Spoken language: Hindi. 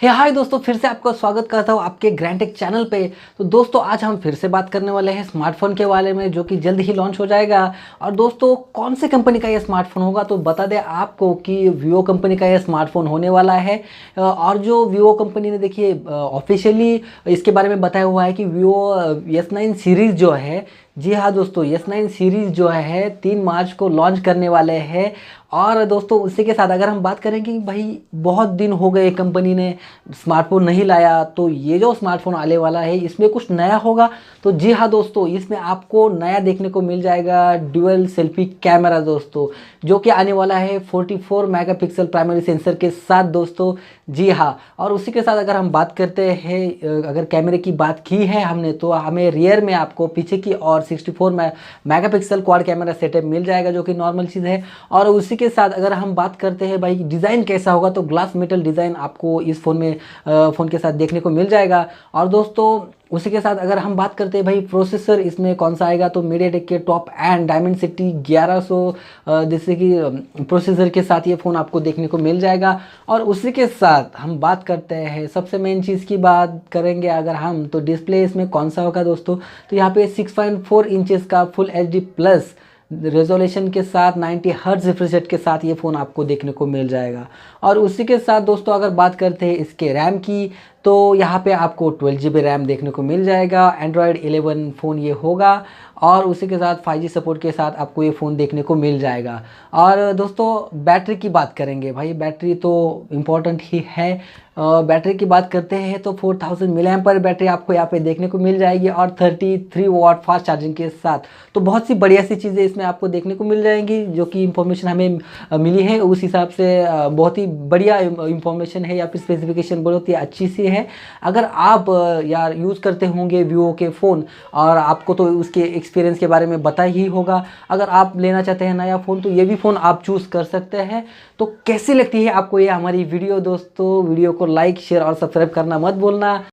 हाय दोस्तों, फिर से आपका स्वागत करता हूँ आपके ग्रैंड टेक चैनल पे। तो दोस्तों आज हम फिर से बात करने वाले हैं स्मार्टफोन के बारे में, जो कि जल्द ही लॉन्च हो जाएगा। और दोस्तों कौन से कंपनी का ये स्मार्टफोन होगा, तो बता दें आपको कि वीवो कंपनी का ये स्मार्टफोन होने वाला है। और जो वीवो कंपनी ने देखिए ऑफिशियली इसके बारे में बताया हुआ है कि वीवो S9 सीरीज़ जो है, जी हाँ दोस्तों, S9 सीरीज़ जो है 3 मार्च को लॉन्च करने वाले हैं। और दोस्तों उसी के साथ अगर हम बात करें कि भाई बहुत दिन हो गए कंपनी ने स्मार्टफोन नहीं लाया, तो ये जो स्मार्टफोन आने वाला है इसमें कुछ नया होगा। तो जी हाँ दोस्तों, इसमें आपको नया देखने को मिल जाएगा डुअल सेल्फी कैमरा दोस्तों, जो कि आने वाला है 44 मेगापिक्सल प्राइमरी सेंसर के साथ दोस्तों। जी हाँ, और उसी के साथ अगर हम बात करते हैं, अगर कैमरे की बात की है हमने, तो हमें रियर में आपको पीछे की और 64 मेगापिक्सल क्वाड कैमरा सेटअप मिल जाएगा, जो कि नॉर्मल चीज़ है। और उसी के साथ अगर हम बात करते हैं भाई डिज़ाइन कैसा होगा, तो ग्लास मेटल डिज़ाइन आपको इस फ़ोन के साथ देखने को मिल जाएगा। और दोस्तों उसी के साथ अगर हम बात करते हैं भाई प्रोसेसर इसमें कौन सा आएगा, तो मीडियाटेक के टॉप एंड डायमेंसिटी 1100 जैसे कि प्रोसेसर के साथ ये फ़ोन आपको देखने को मिल जाएगा। और उसी के साथ हम बात करते हैं सबसे मेन चीज़ की बात करेंगे अगर हम, तो डिस्प्ले इसमें कौन सा होगा दोस्तों। तो यहाँ पे 6.4 इंचेस का फुल HD प्लस रेजोल्यूशन के साथ 90 हर्ट्ज रिफ्रेश रेट के साथ ये फ़ोन आपको देखने को मिल जाएगा। और उसी के साथ दोस्तों अगर बात करते हैं इसके रैम की, तो यहाँ पे आपको 12 GB रैम देखने को मिल जाएगा। एंड्रॉयड 11 फ़ोन ये होगा। और उसी के साथ 5G सपोर्ट के साथ आपको ये फ़ोन देखने को मिल जाएगा। और दोस्तों बैटरी की बात करेंगे, भाई बैटरी तो इम्पॉर्टेंट ही है। बैटरी की बात करते हैं तो 4000 mAh पर बैटरी आपको यहाँ पे देखने को मिल जाएगी, और 33 वाट फास्ट चार्जिंग के साथ। तो बहुत सी बढ़िया सी चीज़ें इसमें आपको देखने को मिल जाएंगी, जो कि इंफॉर्मेशन हमें मिली है उस हिसाब से बहुत ही बढ़िया इंफॉर्मेशन है, या फिर स्पेसिफिकेशन बहुत ही अच्छी सी है। अगर आप यार यूज़ करते होंगे वीवो के फ़ोन, और आपको तो उसके एक्सपीरियंस के बारे में पता ही होगा। अगर आप लेना चाहते हैं नया फ़ोन, तो ये भी फ़ोन आप चूज़ कर सकते हैं। तो कैसी लगती है आपको ये हमारी वीडियो दोस्तों? वीडियो को लाइक, शेयर और सब्सक्राइब करना मत भूलना।